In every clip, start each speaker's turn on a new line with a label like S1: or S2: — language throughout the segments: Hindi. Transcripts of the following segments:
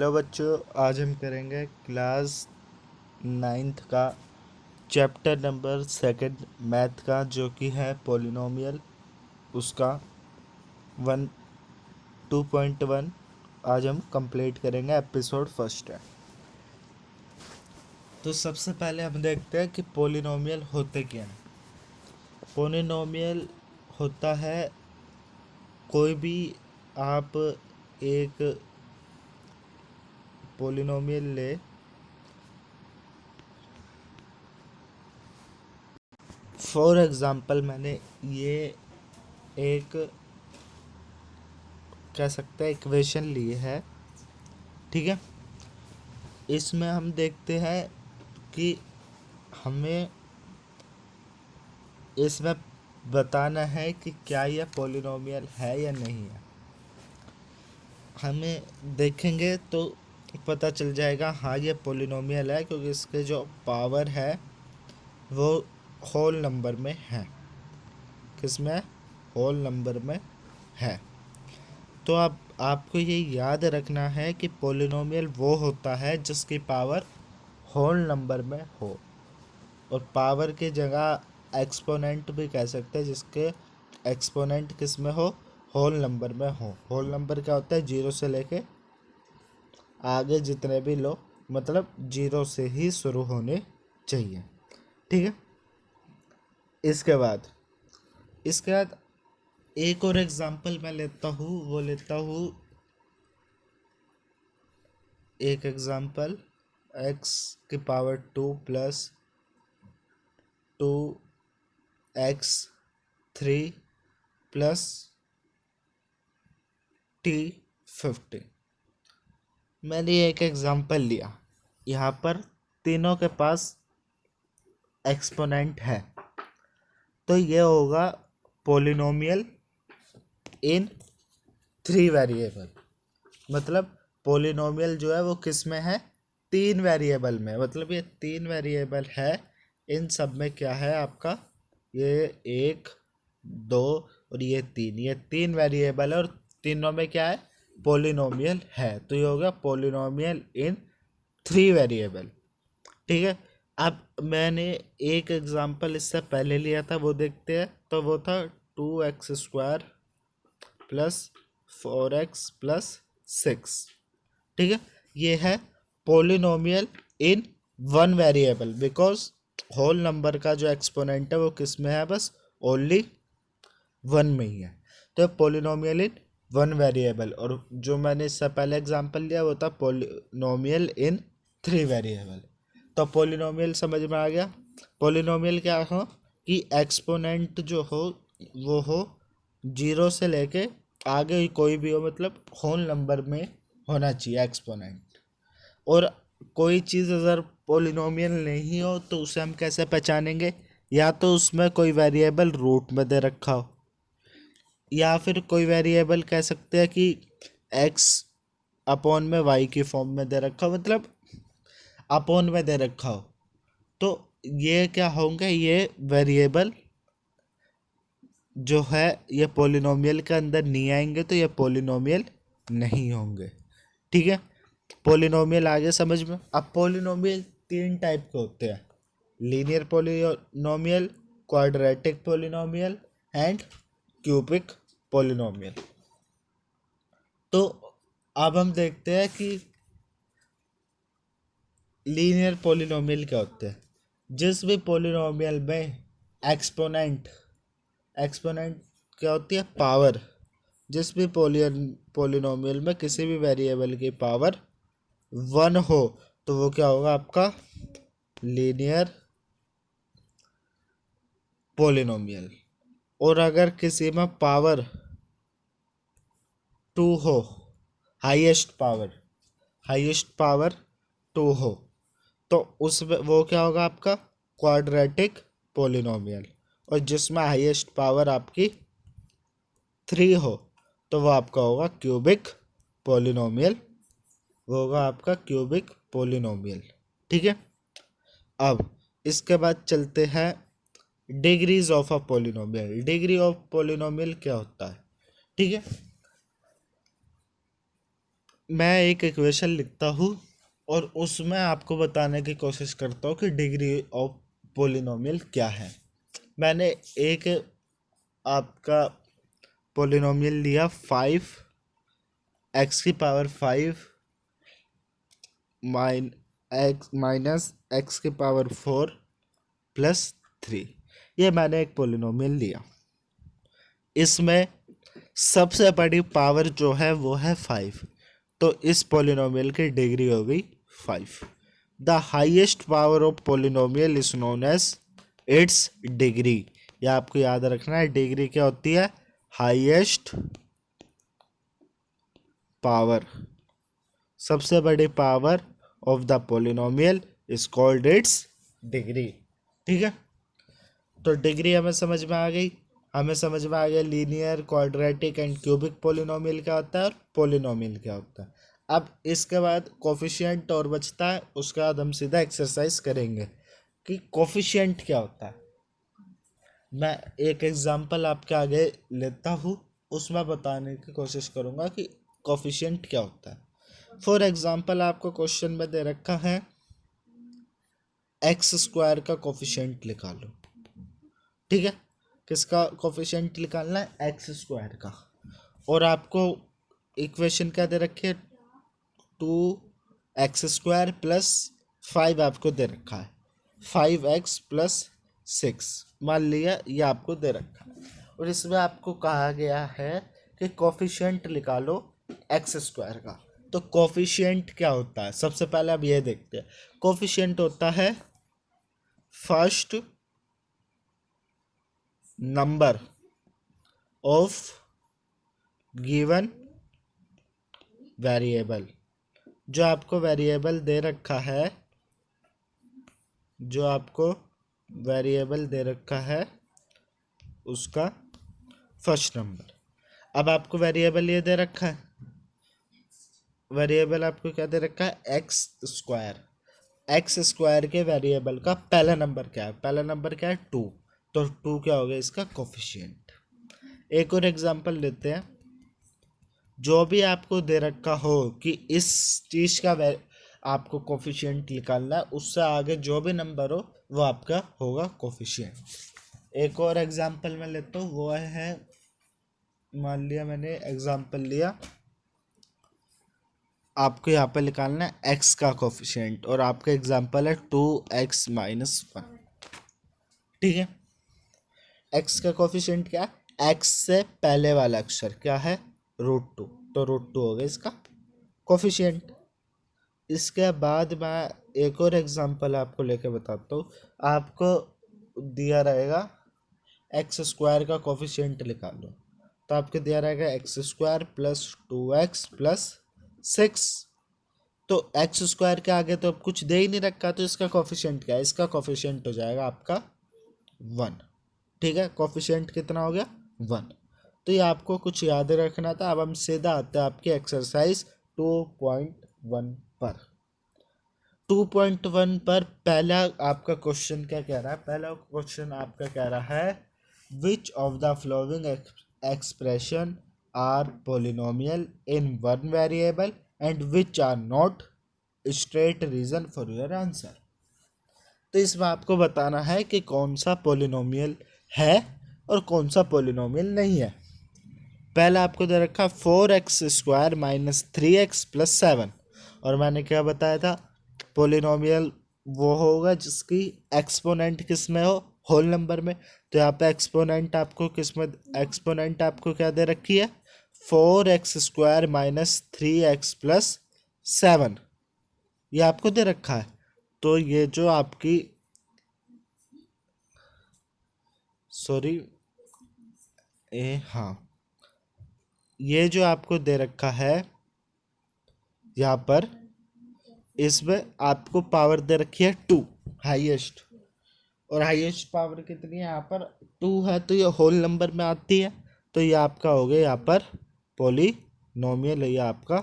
S1: हेलो बच्चों, आज हम करेंगे क्लास नाइन्थ का चैप्टर नंबर सेकंड मैथ का, जो कि है पॉलिनोमियल। उसका 2.1 आज हम कंप्लीट करेंगे। एपिसोड फर्स्ट है। तो सबसे पहले हम देखते हैं कि पॉलिनोमियल होते क्या हैं। पॉलिनोमियल होता है कोई भी आप एक पॉलिनोमियल ले, फॉर एग्जांपल मैंने ये एक कह सकते हैं इक्वेशन ली है, ठीक है। इसमें हम देखते हैं कि हमें इसमें बताना है कि क्या यह पॉलिनोमियल है या नहीं है। हमें देखेंगे तो पता चल जाएगा, हाँ ये पॉलिनोमियल है, क्योंकि इसके जो पावर है वो होल नंबर में है। किसमें? होल नंबर में है। तो अब आपको ये याद रखना है कि पॉलिनोमियल वो होता है जिसकी पावर होल नंबर में हो, और पावर की जगह एक्सपोनेंट भी कह सकते हैं, जिसके एक्सपोनेंट किस में हो? होल नंबर में हो। होल नंबर क्या होता है? जीरो से लेके आगे जितने भी लो, मतलब जीरो से ही शुरू होने चाहिए, ठीक है। इसके बाद एक और एग्जांपल मैं लेता हूँ, वो लेता हूँ एक एग्जांपल x की power 2 plus 2x3 plus t50। मैंने एक एग्जांपल लिया, यहाँ पर तीनों के पास एक्सपोनेंट है, तो ये होगा पॉलिनोमियल इन थ्री वेरिएबल। मतलब पॉलिनोमियल जो है वो किस में है? तीन वेरिएबल में। मतलब ये तीन वेरिएबल है, इन सब में क्या है आपका? ये एक, दो और ये तीन वेरिएबल है, और तीनों में क्या है? पॉलिनोमियल है। तो ये होगा पॉलिनोमियल इन थ्री वेरिएबल, ठीक है। अब मैंने एक एग्जांपल इससे पहले लिया था, वो देखते हैं। तो वो था 2x² प्लस 4x प्लस 6, ठीक है। ये है polynomial in one variable, because whole number का जो एक्सपोनेंट है वो किस में है? बस ओनली वन में ही है। तो पॉलिनोमियल इन वन वेरिएबल। और जो मैंने इससे पहले एग्जांपल लिया वो था पॉलिनोमियल इन थ्री वेरिएबल। तो पॉलिनोमियल समझ में आ गया। पॉलिनोमियल क्या हो? कि एक्सपोनेंट जो हो वो हो जीरो से लेके आगे ही कोई भी हो, मतलब होल नंबर में होना चाहिए एक्सपोनेंट। और कोई चीज़ अगर पॉलिनोमियल नहीं हो तो उसे हम कैसे पहचानेंगे? या तो उसमें कोई वेरिएबल रूट में दे रखा हो, या फिर कोई वेरिएबल कह सकते हैं कि एक्स अपॉन में वाई की फॉर्म में दे रखा हो, मतलब अपॉन में दे रखा हो। तो ये क्या होंगे? ये वेरिएबल जो है ये पॉलिनोमियल के अंदर नहीं आएंगे, तो ये पॉलिनोमियल नहीं होंगे, ठीक है। पॉलिनोमियल आगे समझ में। अब पॉलिनोमियल तीन टाइप के होते हैं: linear polynomial, quadratic polynomial and cubic polynomial. तो अब हम देखते हैं कि लीनियर पॉलिनोमियल क्या होते हैं। जिस भी पॉलिनोमियल में एक्सपोनेंट एक्सपोनेंट क्या होती है? पावर। जिस भी पॉलिनोमियल में किसी भी वेरिएबल की पावर वन हो तो वो क्या होगा? आपका लीनियर पॉलिनोमियल। और अगर किसी में पावर टू हो, हाईएस्ट पावर टू हो, तो उस वो क्या होगा? आपका क्वाड्रेटिक पॉलिनोमियल। और जिसमें हाईएस्ट पावर आपकी थ्री हो तो वो आपका होगा क्यूबिक पॉलिनोमियल। वो होगा आपका क्यूबिक पॉलिनोमियल, ठीक है। अब इसके बाद चलते हैं degrees of a polynomial. Degree of polynomial क्या होता है? ठीक है। मैं एक इक्वेशन लिखता हूँ और उसमें आपको बताने की कोशिश करता हूँ कि डिग्री ऑफ पोलिनोमियल क्या है। मैंने एक आपका पोलिनोमियल लिया 5 x⁵ -x⁴ +3। ये मैंने एक पोलिनोमियल लिया। इसमें सबसे बड़ी पावर जो है वो है 5, तो इस पोलिनोमियल की डिग्री हो गई 5। The highest power of polynomial is known as its degree. ये आपको याद रखना है, डिग्री क्या होती है? हाइएस्ट पावर, सबसे बड़ी power of the polynomial is called its degree. ठीक है, तो डिग्री हमें समझ में आ गई। हमें समझ में आ गया linear, quadratic and cubic polynomial क्या होता है और पोलिनोमियल क्या होता है। अब इसके बाद कोफिशिएंट और बचता है, उसके बाद हम सीधा एक्सरसाइज करेंगे कि कोफिशिएंट क्या होता है। मैं एक एग्जांपल आपके आगे लेता हूँ, उसमें बताने की कोशिश करूँगा कि कोफिशिएंट क्या होता है। फॉर एग्जांपल आपको क्वेश्चन में दे रखा है x² का कोफिशिएंट निकालो। ठीक है, किसका कोफिशिएंट निकालना है? x² का। और आपको इक्वेशन क्या दे रखी है? 2x² प्लस 5 आपको दे रखा है, 5x प्लस 6 मान लिया, ये आपको दे रखा है। और इसमें आपको कहा गया है कि कोफिशिएंट निकालो x² का। तो कोफिशिएंट क्या होता है? सबसे पहले अब ये देखते हैं। कोफिशिएंट होता है first number of given variable. जो आपको वेरिएबल दे रखा है, जो आपको वेरिएबल दे रखा है उसका फर्स्ट नंबर। अब आपको वेरिएबल ये दे रखा है, वेरिएबल आपको क्या दे रखा है? x²। x² के वेरिएबल का पहला नंबर क्या है? पहला नंबर क्या है? 2। तो 2 क्या हो गया इसका कोफिशिएंट। एक और एग्जांपल लेते हैं। जो भी आपको दे रखा हो कि इस चीज़ का आपको कोफिशिएंट निकालना है, उससे आगे जो भी नंबर हो वो आपका होगा कोफिशिएंट। एक और एग्जांपल मैं लेता हूँ, वो है, मान लिया मैंने एग्जांपल लिया, आपको यहाँ पे निकालना है x का कोफिशिएंट और आपका एग्जांपल है 2x - 1। ठीक है, x का कोफिशिएंट क्या है? x से पहले वाला अक्षर क्या है? √2, तो √2 हो गया इसका कोफिशिएंट। इसके बाद मैं एक और एग्जांपल आपको लेके बताता हूँ। आपको दिया रहेगा x² का कोफिशिएंट निकालो, तो आपको दिया रहेगा x² प्लस 2x प्लस 6। तो x² के आगे तो अब कुछ दे ही नहीं रखा, तो इसका कोफिशिएंट क्या है? इसका कोफिशिएंट हो जाएगा आपका 1। ठीक है, कोफिशिएंट कितना हो गया? 1। तो ये आपको कुछ याद रखना था। अब हम सीधा आते हैं आपकी एक्सरसाइज 2.1 पर। 2.1 पर पहला आपका क्वेश्चन क्या कह रहा है? पहला क्वेश्चन आपका कह रहा है which of the following expression are polynomial in one variable and which are not state reason for your answer. तो इसमें आपको बताना है कि कौन सा पोलिनोमियल है और कौन सा पोलिनोमियल नहीं है। पहला आपको दे रखा 4x² - 3x + 7, और मैंने क्या बताया था? पोलिनोमियल वो होगा जिसकी एक्सपोनेंट किस में हो? होल नंबर में। तो यहाँ पे एक्सपोनेंट आपको किस में? एक्सपोनेंट आपको क्या दे रखी है? 4x² - 3x + 7, ये आपको दे रखा है। तो ये जो आपकी हाँ, ये जो आपको दे रखा है यहाँ पर, इसमें आपको पावर दे रखी है 2 हाईएस्ट, और हाईएस्ट पावर कितनी है यहाँ पर? 2 है, तो ये होल नंबर में आती है। तो ये आपका हो गया यहाँ पर पोलिनोमियल, ये आपका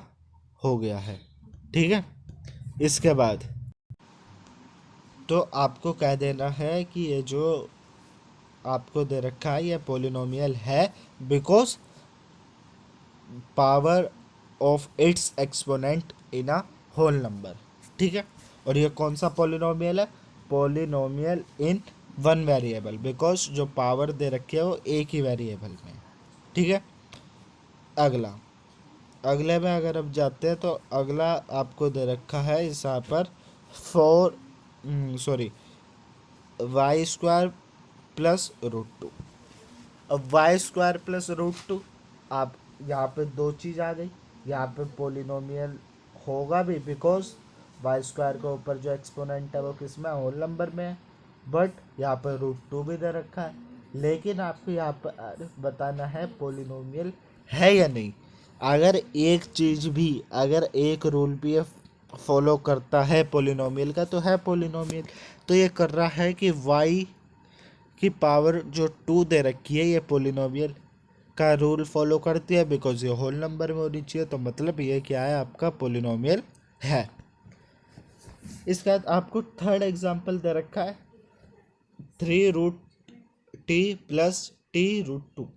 S1: हो गया है। ठीक है, इसके बाद तो आपको कह देना है कि ये जो आपको दे रखा है ये पोलिनोमियल है, because power of its exponent in a whole number. ठीक है, और ये कौन सा पॉलिनोमियल है? Polynomial in one variable, because जो पावर दे रखी है वो एक ही वेरिएबल में। ठीक है, अगले में अगर अब जाते हैं तो अगला आपको दे रखा है यहाँ पर Y square plus root two. अब Y square plus root two, आप यहाँ पे दो चीज़ आ गई। यहाँ पे पोलिनोमियल होगा भी, बिकॉज वाई स्क्वायर के ऊपर जो एक्सपोनेंट है वो किस में? होल नंबर में है। बट यहाँ पर रूट टू भी दे रखा है, लेकिन आपको यहाँ पर बताना है पोलिनोमियल है या नहीं। अगर एक चीज़ भी, अगर एक रूल भी फॉलो करता है पोलिनोमियल का, तो है पोलिनोमियल। तो ये कर रहा है कि वाई की पावर जो टू दे रखी है ये पोलिनोमियल का रूल फॉलो करती है, बिकॉज ये होल नंबर में होनी चाहिए। तो मतलब ये क्या है? आपका पोलिनोमियल है। इसके बाद आपको थर्ड एग्जांपल दे रखा है 3√t प्लस t√2।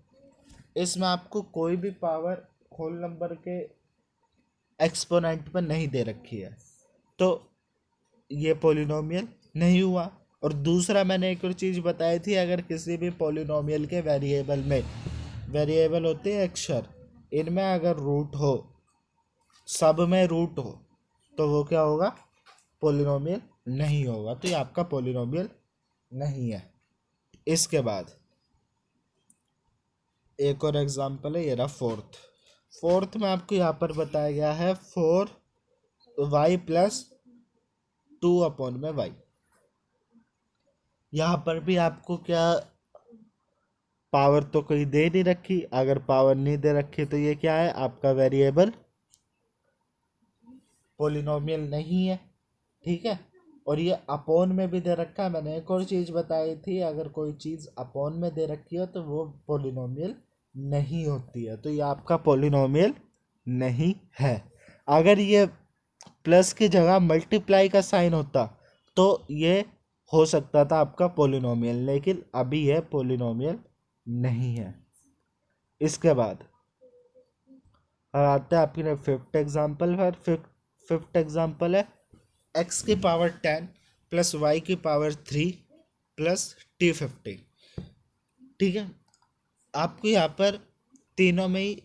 S1: इसमें आपको कोई भी पावर होल नंबर के एक्सपोनेंट पर नहीं दे रखी है, तो ये पोलिनोमियल नहीं हुआ। और दूसरा मैंने एक और चीज़ बताई थी, अगर किसी भी पोलिनोमियल के वेरिएबल में, वेरिएबल होते हैं अक्षर, इनमें अगर रूट हो, सब में रूट हो, तो वो क्या होगा? पोलिनोमियल नहीं होगा। तो ये आपका पोलिनोमियल नहीं है। इसके बाद एक और एग्जांपल है, ये रहा फोर्थ में आपको यहाँ पर बताया गया है 4y प्लस 2/y। यहाँ पर भी आपको क्या, पावर तो कोई दे नहीं रखी। अगर पावर नहीं दे रखी तो ये क्या है? आपका वेरिएबल पोलिनोमियल नहीं है। ठीक है, और ये अपॉन में भी दे रखा है। मैंने एक और चीज़ बताई थी, अगर कोई चीज़ अपॉन में दे रखी हो तो वो पोलिनोमियल नहीं होती है। तो ये आपका पोलिनोमियल नहीं है। अगर ये प्लस की जगह मल्टीप्लाई का साइन होता तो ये हो सकता था आपका पोलिनोमियल, लेकिन अभी यह पोलिनोमियल नहीं है। इसके बाद आते हैं आपकी फिफ्थ एग्जांपल पर। फिफ्थ एग्जांपल है x की पावर 10 प्लस y की पावर 3 प्लस t15। ठीक है, आपको यहाँ पर तीनों में ही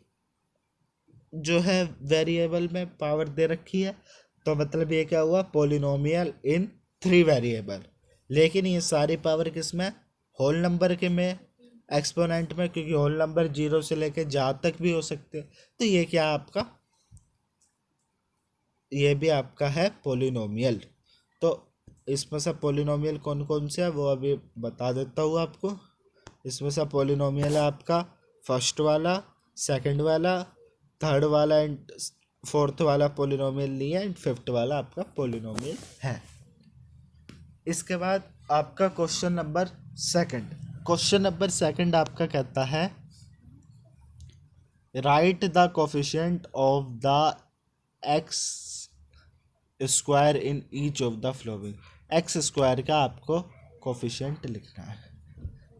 S1: जो है वेरिएबल में पावर दे रखी है, तो मतलब ये क्या हुआ? पोलिनोमियल इन 3 वेरिएबल। लेकिन ये सारी पावर किस में? होल नंबर के में, एक्सपोनेंट में, क्योंकि होल नंबर 0 से लेके जहाँ तक भी हो सकते हैं। तो ये क्या आपका, ये भी आपका है पोलिनोमियल। तो इसमें से पोलिनोमियल कौन कौन से है वो अभी बता देता हूँ आपको। इसमें से पोलिनोमियल है आपका फर्स्ट वाला, सेकंड वाला, थर्ड वाला एंड फोर्थ वाला पोलिनोमियल नहीं है, एंड फिफ्थ वाला आपका पोलिनोमियल है। इसके बाद आपका क्वेश्चन नंबर सेकंड आपका कहता है right the coefficient of the x square in each of the flowing. X square का आपको कोफिशिएंट लिखना है।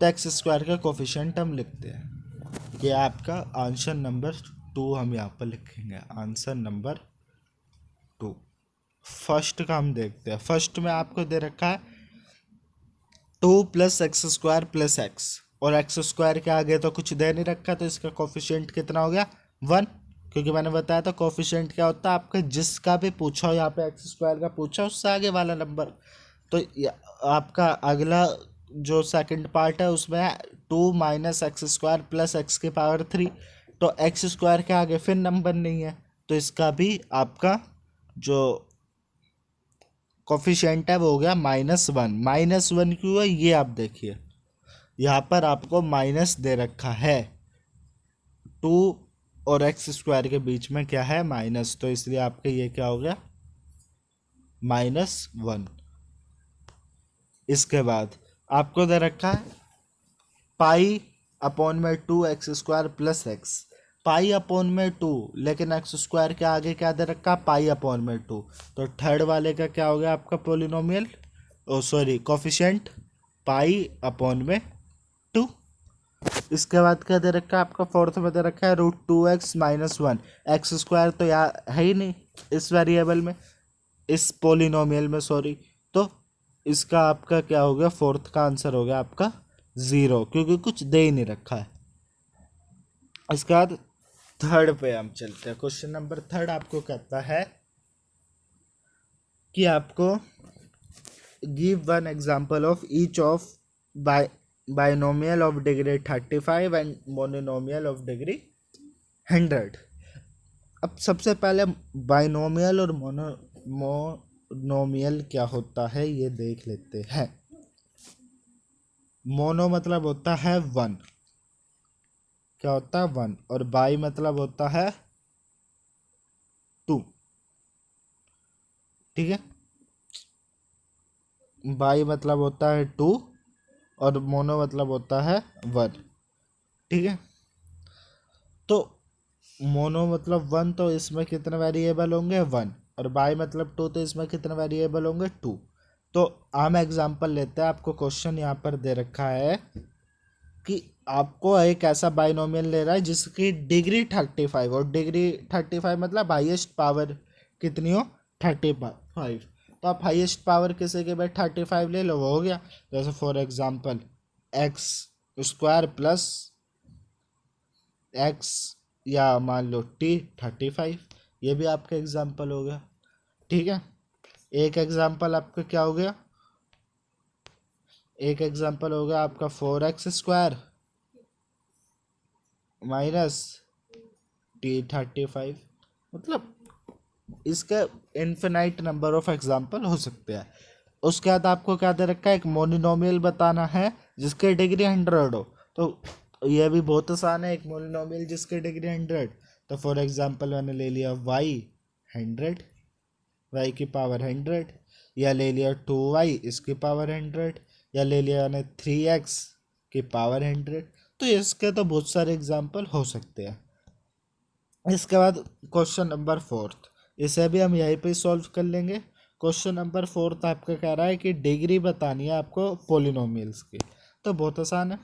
S1: तो एक्स स्क्वायर का कोफिशिएंट हम लिखते हैं, ये आपका आंसर नंबर 2 हम यहाँ पर लिखेंगे, आंसर नंबर 2। फर्स्ट का हम देखते हैं। फर्स्ट में आपको दे रखा है 2 plus x square plus x, और एक्स स्क्वायर के आगे तो कुछ दे नहीं रखा, तो इसका कोफिशिएंट कितना हो गया? 1। क्योंकि मैंने बताया था कोफिशिएंट क्या होता है आपका, जिसका भी पूछा हो, यहाँ पे एक्स स्क्वायर का पूछा उससे आगे वाला नंबर। तो आपका अगला जो सेकंड पार्ट है उसमें 2 minus x square plus x की पावर 3। तो एक्स स्क्वायर के आगे फिर नंबर नहीं है, तो इसका भी आपका जो कोफिशिएंट है वो हो गया -1। -1 क्यों है ये आप देखिए, यहाँ पर आपको माइनस दे रखा है। 2 और एक्स स्क्वायर के बीच में क्या है? माइनस, तो इसलिए आपका ये क्या हो गया? -1। इसके बाद आपको दे रखा है π/2 एक्स स्क्वायर प्लस एक्स। π/2, लेकिन एक्स स्क्वायर के आगे क्या दे रखा? π/2। तो थर्ड वाले का क्या हो गया आपका पोलिनोमियल, कोफिशिएंट π/2। इसके बाद क्या दे रखा है आपका, फोर्थ में दे रखा है √2x-1। एक्स स्क्वायर तो यहाँ है ही नहीं इस वेरिएबल में, इस पोलिनोमियल में, सॉरी। तो इसका आपका क्या हो गया, फोर्थ का आंसर हो गया आपका 0, क्योंकि कुछ दे ही नहीं रखा है। इसके बाद थर्ड पे हम चलते हैं। क्वेश्चन नंबर थर्ड आपको कहता है कि आपको give one example of each of binomial of degree 35 and monomial of degree 100। अब सबसे पहले बाइनोमियल और मोनोमियल क्या होता है ये देख लेते हैं। मोनो मतलब होता है 1, क्या होता है 1, और बाई मतलब होता है 2, ठीक है। बाई मतलब होता है 2 और मोनो मतलब होता है 1, ठीक है। तो मोनो मतलब 1, तो इसमें कितने वेरिएबल होंगे 1, और बाई मतलब 2, तो इसमें कितने वेरिएबल होंगे 2। तो हम एग्जांपल लेते हैं। आपको क्वेश्चन यहाँ पर दे रखा है कि आपको एक ऐसा बाइनोमियल ले रहा है जिसकी डिग्री 35, और डिग्री 35 मतलब हाईएस्ट पावर कितनी हो 35। तो आप हाईएस्ट पावर किसी के भाई 35 ले लो, वो हो गया। जैसे for example x² plus x, या मान लो t 35, ये भी आपका एग्जांपल हो गया, ठीक है। एक एग्जांपल आपका क्या हो गया, एक एग्जांपल हो गया आपका 4x² माइनस t 35। मतलब इसका इन्फिनाइट नंबर ऑफ एग्जांपल हो सकते हैं। उसके बाद आपको क्या दे रखा है, एक मोनोनोमियल बताना है जिसकी डिग्री 100 हो। तो यह भी बहुत आसान है, एक मोनोनोमियल जिसकी डिग्री 100। तो फॉर एग्जांपल मैंने ले लिया y 100, y की पावर 100, या ले लिया 2y इसकी पावर 100, या ले लिया मैंने 3x की पावर 100। तो इसके तो बहुत सारे एग्जाम्पल हो सकते हैं। इसके बाद क्वेश्चन नंबर फोर्थ, इसे भी हम यहीं पे सॉल्व कर लेंगे। क्वेश्चन नंबर फोर्थ आपका कह रहा है कि डिग्री बतानी है आपको पोलिनोमियल्स की। तो बहुत आसान है।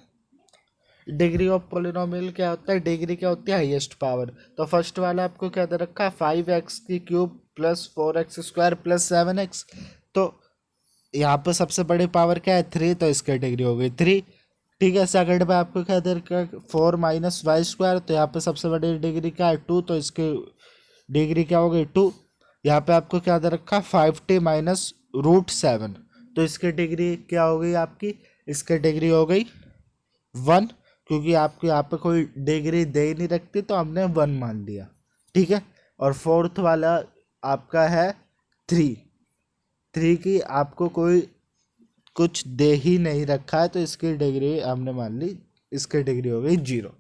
S1: डिग्री ऑफ पोलिनोमियल क्या होता है, डिग्री क्या होती है हाईएस्ट पावर। तो फर्स्ट वाला आपको क्या दे रखा है 5x³ plus 4x² plus 7x। तो यहाँ पे सबसे बड़ी पावर क्या है 3, तो इसकी डिग्री हो गई 3, ठीक है। सेकंड पे आपको क्या दे रखा है 4 - y², तो यहाँ पे सबसे बड़ी डिग्री क्या है 2, तो इसकी डिग्री क्या हो गई 2। यहाँ पे आपको क्या दे रखा है 5t माइनस √7, तो इसकी डिग्री क्या हो गई आपकी, इसकी डिग्री हो गई 1, क्योंकि आपको यहाँ पे कोई डिग्री दे ही नहीं रखती तो हमने 1 मान लिया, ठीक है। और फोर्थ वाला आपका है 3 की आपको कोई कुछ दे ही नहीं रखा है, तो इसकी डिग्री हमने मान ली, इसकी डिग्री हो गई 0,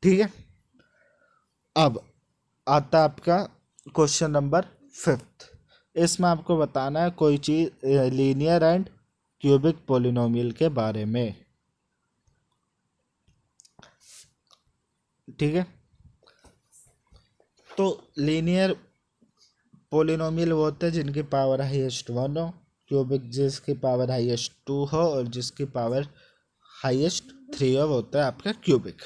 S1: ठीक है। अब आता है आपका क्वेश्चन नंबर फिफ्थ। इसमें आपको बताना है कोई चीज़ लीनियर एंड क्यूबिक पोलिनोमियल के बारे में, ठीक है। तो लीनियर पोलिनोमियल वो होते हैं जिनकी पावर हाईएस्ट 1 हो, क्यूबिक जिसकी पावर हाईएस्ट 2 हो, और जिसकी पावर हाईएस्ट 3 हो, वो होता है आपका क्यूबिक।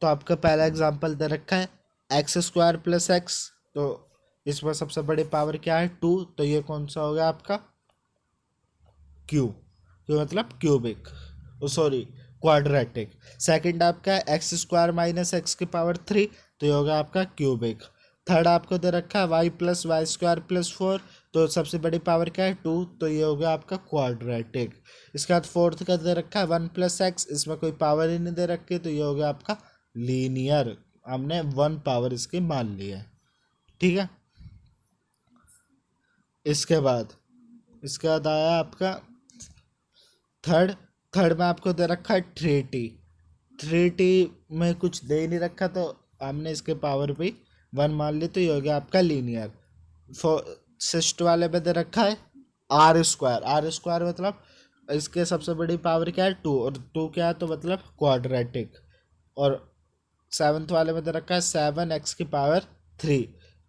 S1: तो आपका पहला एग्जांपल दे रखा है x² प्लस x। तो इसमें सबसे बड़ी पावर क्या है 2, तो ये कौन सा हो गया आपका क्यू मतलब क्यूबिक, सॉरी क्वाड्रेटिक। सेकंड आपका x² माइनस x की पावर 3, तो ये होगा आपका क्यूबिक। थर्ड आपको दे रखा है y प्लस y² प्लस 4, तो सबसे बड़ी पावर क्या है 2, तो ये हो गया आपका क्वाड्रेटिक। इसके बाद फोर्थ का दे रखा है 1 प्लस x, इसमें कोई पावर ही नहीं दे रखी, तो ये हो गया आपका लीनियर, हमने 1 पावर इसकी मान ली है, ठीक है। इसके बाद आया आपका थर्ड। थर्ड में आपको दे रखा है 3t में कुछ दे ही नहीं रखा, तो हमने इसके पावर भी 1 मान ली, तो ये हो गया आपका लीनियर। सिस्ट वाले पे दे रखा है r² मतलब इसके सबसे बड़ी पावर क्या है 2, और 2 क्या है तो मतलब क्वाड्रेटिक। और सेवन्थ वाले में दे रखा है 7x की पावर 3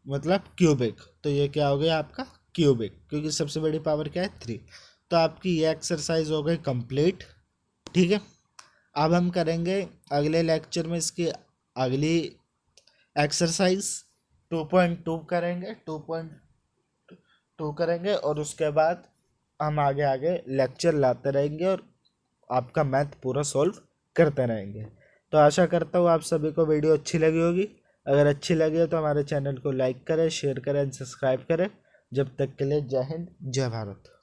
S1: मतलब क्यूबिक, तो ये क्या हो गया आपका क्यूबिक, क्योंकि सबसे बड़ी पावर क्या है 3। तो आपकी ये एक्सरसाइज हो गई कंप्लीट, ठीक है। अब हम करेंगे अगले लेक्चर में इसकी अगली एक्सरसाइज 2.2 करेंगे, 2.2 करेंगे और उसके बाद हम आगे आगे लेक्चर लाते रहेंगे और आपका मैथ पूरा सॉल्व करते रहेंगे। तो आशा करता हूँ आप सभी को वीडियो अच्छी लगी होगी। अगर अच्छी लगी हो तो हमारे चैनल को लाइक करें, शेयर करें, सब्सक्राइब करें। जब तक के लिए जय हिंद, जय भारत।